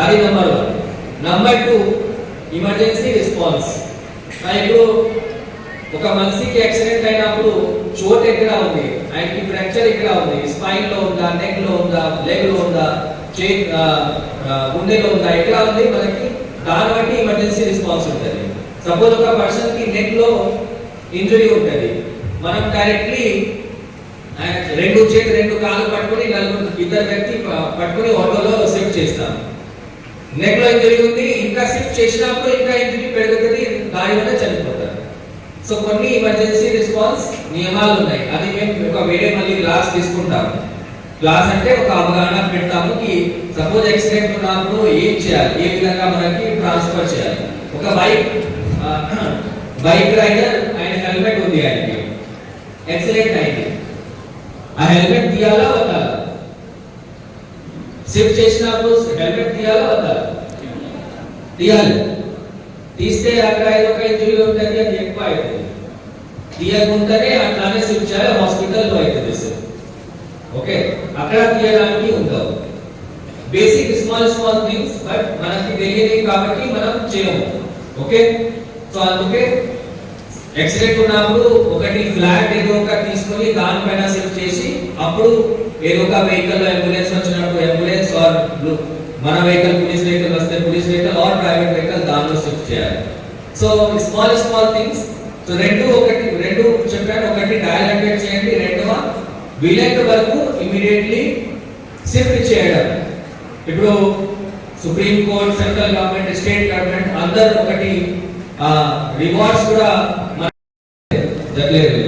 అది number 1. Number 2 emergency response. ఇప్పుడు ఒక మనిషికి యాక్సిడెంట్ అయినప్పుడు చోట్ ఎక్కడ ఉంది, ఆయనకి ఫ్రాక్చర్ ఎక్కడ ఉంది, స్పైన్ లో ఉందా, నెక్ లో ఉందా, లెగ్ లో ఉందా, గుండెలో ఉందా, ఎక్కడ ఉంది, మనకి దాన్ని బట్టి ఎమర్జెన్సీ రెస్పాన్స్ ఉంటుంది. సపోజ్ ఒక పర్సన్ కి నెక్ లో ఇంజరీ ఉంటుంది, మనం డైరెక్ట్లీ రెండు కాళ్ళు పట్టుకుని ఇద్దరు వ్యక్తి పట్టుకుని ఆటోలో షిఫ్ట్ చేస్తాం. నెక్ లో ఇంజరీ ఉంది, ఇంకా షిఫ్ట్ చేసినప్పుడు ఇంకా ఇంజరీ పెరుగుతుంది, దాని వల్ల చనిపోతారు. సో కొన్ని ఎమర్జెన్సీ రెస్పాన్స్ నియమాలు ఉన్నాయి. అది మేము ఒక వేరే మళ్ళీ క్లాస్ తీసుకుంటాము. క్లాస్ అంటే ఒక అవగాహన పెడతాము కి సపోజ్ యాక్సిడెంట్ ఉన్నప్పుడు ఏం చేయాలి, ఏ విధంగా మనకి ట్రాన్స్ఫర్ చేయాలి. ఒక బైక్ రైడర్ ఆయన హెల్మెట్ ఉంది, ఆయనకి యాక్సిడెంట్ అయింది, ఆ హెల్మెట్ తీయాలా వద్దా? షిఫ్ట్ చేసినప్పుడు హెల్మెట్ తీయాలా వద్దా? తీయాలి. తీస్తే అక్కడ ఒక ఇంజరీ ఉంటుంది, అది ఎక్కువ అవుతుంది. తీయకుండానే అట్లానే షిఫ్ట్ చేయాలి, హాస్పిటల్లో అవుతుంది సార్. ఓకే, అక్కడ తీయడానికి ఉండవు. బేసిక్ స్మాల్ థింగ్స్, బట్ మనకి తెలియదు కాబట్టి మనం చేయము. ఓకే, సో అందుకే యాక్సిడెంట్ ఉన్నప్పుడు ఒకటి ఫ్లాట్ ఏదో ఒక తీసుకొని దానిపైన షిఫ్ట్ చేసి అప్పుడు ఏదో ఒక వెహికల్ అంబులెన్స్ వచ్చినప్పుడు అంబులెన్స్ ఆర్ మన వెహికల్ పోలీస్ వెహికల్ వస్తే police vehicle or private vehicle దానిలో షిఫ్ట్ చేయాలి. So small things. సో రెండు చెప్పాను, ఒకటి డయల్ అటెండ్ చేయండి, రెండవ వీలైనంత వరకు ఇమిడియట్లీ షిఫ్ట్ చేయడం. ఇప్పుడు supreme court, central government, state government అందరూ ఒకటి రివార్డ్స్ కూడా జరగలేదు.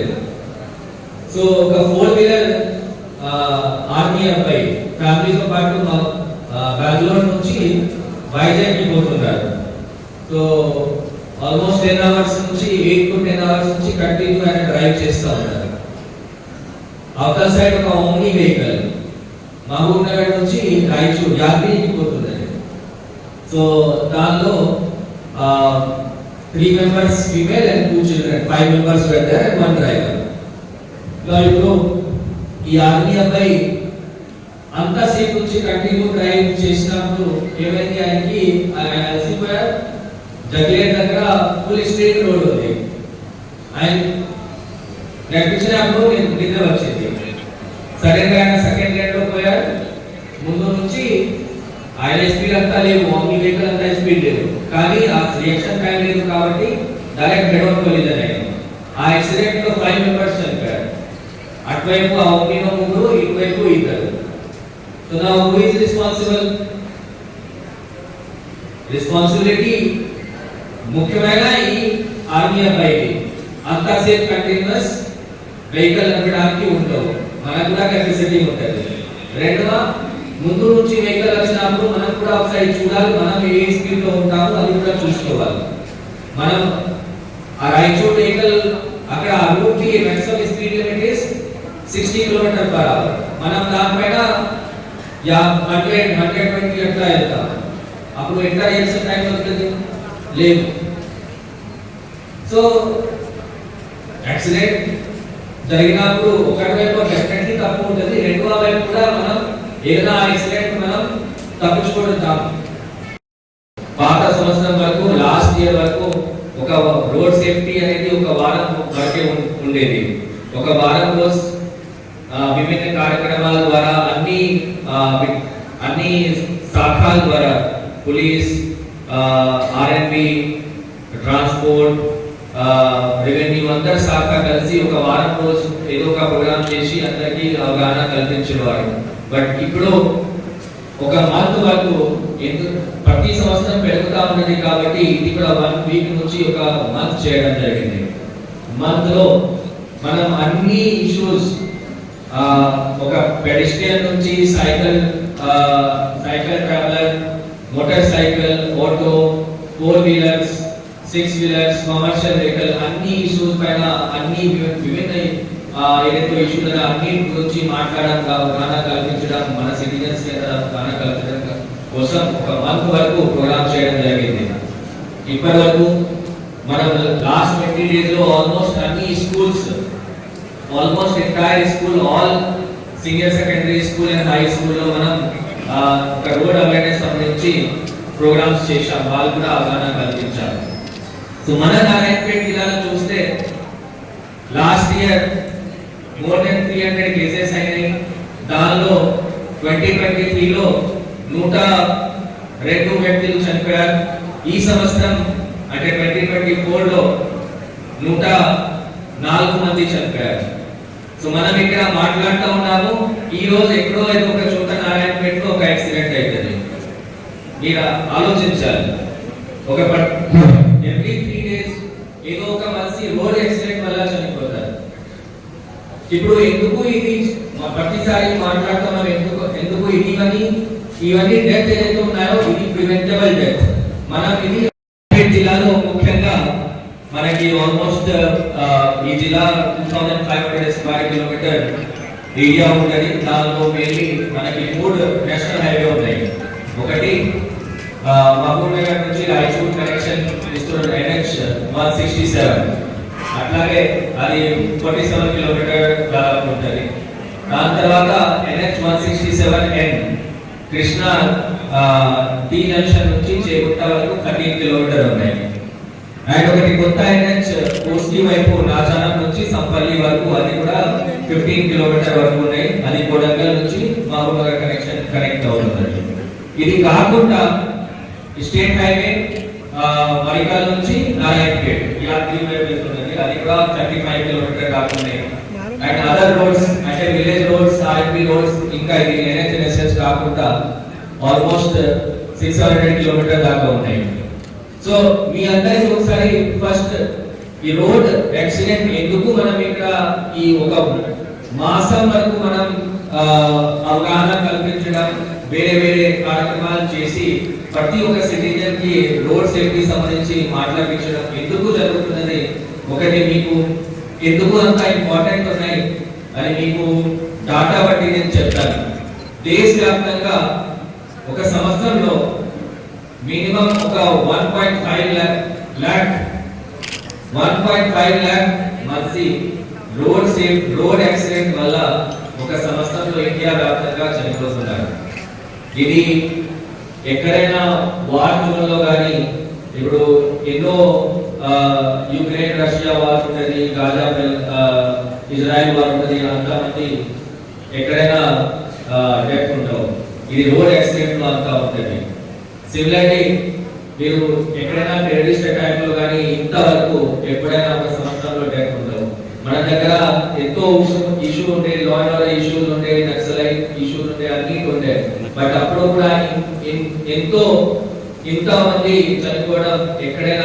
సో ఒక 4 వీలర్ ఆర్మీ అబ్బాయి ఫ్యామిలీతో పాటు బెంగళూరు నుంచి వైజాగ్ కి పోతున్నారు. సో ఆల్మోస్ట్ 10 అవర్స్ నుంచి 8 to 10 అవర్స్ నుంచి కంటిన్యూ ఆయన డ్రైవ్ చేస్తూ ఉన్నారు. అవతల సైడ్ ఒక ఓమ్ని వెహికల్ మహబూబ్ నగర్ నుంచి రాయచూర్ యాత్రికి పోతున్నారు. సో దానిలో 3 members female and 2 children, 5 members were there and 1 driver. ఇప్పుడు ఈ ఆర్మీ అబ్బాయి అంతసేపు నుంచి కంటిన్యూ డ్రైవ్ చేసినప్పుడు ఏమైంది, ఆయనకి అలసిపోయారు. జగ్లేర్ దగ్గర ఫుల్ స్ట్రీట్ రోడ్ ఉంది, ఆయన నడిపించినప్పుడు నిద్ర వచ్చింది. సడన్ గా ఆయన సెకండ్ లైన్ లో పోయారు. ముందు నుంచి ఆయన స్పీడ్ అంతా లేవు, ఆర్మీ వెహికల్ అంతా స్పీడ్ లేదు, కానీ ఆ రియాక్షన్ టైం లేదు కాబట్టి డైరెక్ట్ హెడ్ ఆన్ కొలిజన్ అయింది. ఆ యాక్సిడెంట్ లో 5 members చనిపోయారు. అటువైపు ఆ ఆర్మీలో 3, ఇటువైపు 2. So now who is responsible? Responsibility ముఖ్యమైన ఈ ఆర్మీ అబ్బాయికి. అంతసేపు కంటిన్యూస్ వెహికల్ నడపడానికి ఉండవు, మనకు కూడా కెపాసిటీ ఉంటుంది. రెండవ, ముందు నుంచి వెహికల్ వచ్చినప్పుడు మనం కూడా ఒకసారి చూడాలి, మనం ఏ స్పీడ్ లో ఉంటామో అది కూడా చూసుకోవాలి. మనం ఆ రాయచూర్ వెహికల్ అక్కడ రూట్ కి maximum speed limit is 60 km/h. మనం దానిపైన 120 అట్లా వెళ్తాం, అప్పుడు ఎట్లా రియాక్షన్ టైం అవుతుంది? లేదు. సో యాక్సిడెంట్ జరిగినప్పుడు ఒకటి వైపు డెఫినెట్లీ తప్పు ఉంటుంది, రెండవ వైపు కూడా మనం ఏదైనా యాక్సిడెంట్ మనం తప్పించుకుంటాం. పాత సంవత్సరం వరకు, లాస్ట్ ఇయర్ వరకు ఒక రోడ్ సేఫ్టీ అనేది ఒక వారం వరకే ఉండేది. ఒక వారం రోజు విభిన్న కార్యక్రమాల ద్వారా అన్ని శాఖల ద్వారా పోలీస్, ఆర్ఎంబి, ట్రాన్స్పోర్ట్, రెవెన్యూ అందరు శాఖ కలిసి ఒక వారం రోజు ఏదో ఒక ప్రోగ్రామ్ చేసి అందరికీ అవగాహన కల్పించేవారు. బట్ ఇప్పుడు ఒక మంత్ వరకు ప్రతి సంవత్సరం పెరుగుతా ఉన్నది కాబట్టి ఇది కూడా 1 వీక్ నుంచి ఒక మంత్ చేయడం జరిగింది. మంత్ లో మనం అన్ని ఇష్యూస్, ఒక పెడిస్ట్రియన్ నుంచి cycle traveller, motor cycle, auto, 4 wheelers, 6 wheelers, commercial vehicle, అన్ని ఇష్యూస్ పైన అన్ని విభిన్న ఏదైతే ఇష్యూలు అన్ని గురించి మాట్లాడడం, అవగాహన కల్పించడం, మన సిటిజన్స్ అవగాహన కల్పించడం కోసం ఒక మంత్ వరకు ప్రోగ్రామ్ చేయడం జరిగింది. ఇప్పటి వరకు మనం లాస్ట్ 20 days లో ఆల్మోస్ట్ అన్ని schools, almost entire school, all senior secondary school and high school లో మనం ఒక రోడ్ అవేర్నెస్ సంబంధించి వచ్చి ప్రోగ్రామ్స్ చేశాం, వాళ్ళు కూడా అవగాహన కల్పించారు. సో మన నారాయణపేట జిల్లాలో చూస్తే last year more than 300 cases అయినాయి. దానిలో 2023లో 102 వ్యక్తులు చనిపోయారు. ఈ సంవత్సరం అంటే 2024లో 104 మంది చనిపోయారు. సో మనం ఇక్కడ మాట్లాడుతూ ఉన్నాము, ఈ రోజు ఎక్కడో ఏదో ఒక చోట నారాయణపేటలో ఒక యాక్సిడెంట్ అవుతుంది. మీరు ఆలోచించాలి, ఒక ఎవ్రీ 3 డేస్ ఏదో ఒక మనిషి రోడ్ యాక్సిడెంట్ వల్ల చనిపోతారు. ఇప్పుడు ఎందుకు ఇది ప్రతిసారి మాట్లాడుతున్నాం, ఎందుకు ఇవన్నీ డెత్ ఏదైతే ఉన్నాయో ఇది ప్రివెంటబుల్ డెత్. మనం ఇది జిల్లాలో ముఖ్యంగా మనకి ఆల్మోస్ట్ ఈ జిల్లా 2500 స్క్వేర్ కిలోమీటర్ ఏరియా ఉంటుంది. దానిలో మెయిన్లీ మనకి 3 నేషనల్ హైవే ఉన్నాయి. ఒకటి మహబూబ్ నగర్ నుంచి రాయచూర్ కనెక్షన్ ఇస్తున్న NH 167, అట్లాగే అది 47 కిలోమీటర్ దాదాపు ఉంటుంది. దాని తర్వాత NH 167N Krishna tea junction నుంచి చేగుట్ట వరకు 13 కిలోమీటర్ ఉన్నాయి. అండ్ ఒకటి కొత్త NH కోస్టి వైపు నాచారం నుంచి సంపల్లి వరకు, అది కూడా 15 కిలోమీటర్ వరకు ఉన్నాయి. అది కొడంగల్ నుంచి మహబూబ్ నగర్ కనెక్ట్ అవుతుంది. ఇది కాకుండా స్టేట్ హైవే మరికల్ నుంచి నారాయణపేట్ ఇలా 3 వైపులు ఉంది. అది కూడా 35 కిలోమీటర్ దాకా ఉన్నాయి. అండ్ అదర్ రోడ్స్ అంటే విలేజ్ రోడ్స్, RP రోడ్స్, ఇంకా ఇది NHNSS కాకుండా ఆల్మోస్ట్ 600 కిలోమీటర్ దాకా ఉన్నాయి. సో మీ అందరికీ ఒకసారి ఫస్ట్ ఈ రోడ్ యాక్సిడెంట్ ఎందుకు మనం ఇక్కడ ఈ ఒక మాసం వరకు మనం అవగాహన కల్పించడం, వేరే వేరే కార్యక్రమాలు చేసి ప్రతి ఒక్క సిటిజన్ కి రోడ్ సేఫ్టీ సంబంధించి మాట్లాడించడం ఎందుకు జరుగుతున్నది, ఒకటి మీకు ఎందుకు అంత ఇంపార్టెంట్ ఉన్నాయి అని మీకు డాటా బట్టి నేను చెప్తాను. దేశవ్యాప్తంగా ఒక సంవత్సరంలో మినిమం ఒక 1.5 lakh మంది రోడ్ యాక్సిడెంట్ వల్ల ఒక సంవత్సరంలో ఇండియా వ్యాప్తంగా చనిపోతున్నారు. ఇది ఎక్కడైనా వార్ జోన్లో కానీ, ఇప్పుడు ఎన్నో యుక్రెయిన్ రష్యా వార్ ఉంటుంది, గాజా ఇజ్రాయెల్ వార్ ఉంటుంది, అంతమంది ఎక్కడైనా డెత్ ఉంటావు. ఇది రోడ్ యాక్సిడెంట్ లో అంతా ఉంటుంది. సిమిలర్లీ మీరు ఎక్కడైనా టెర్రరిస్ట్ అటాక్ లో కానీ ఇంతవరకు ఎప్పుడైనా ఒక సంవత్సరంలో డెత్ ఉండవు. మన దగ్గర ఎంతో ఇష్యూ ఉండే, లా అండ్ ఆర్డర్ ఇష్యూస్ ఉండే, నక్సలైట్ ఇష్యూస్ ఉండే, అన్ని ఉండే. బట్ అప్పుడు కూడా ఇంతమంది చనిపోవడం ఎక్కడైనా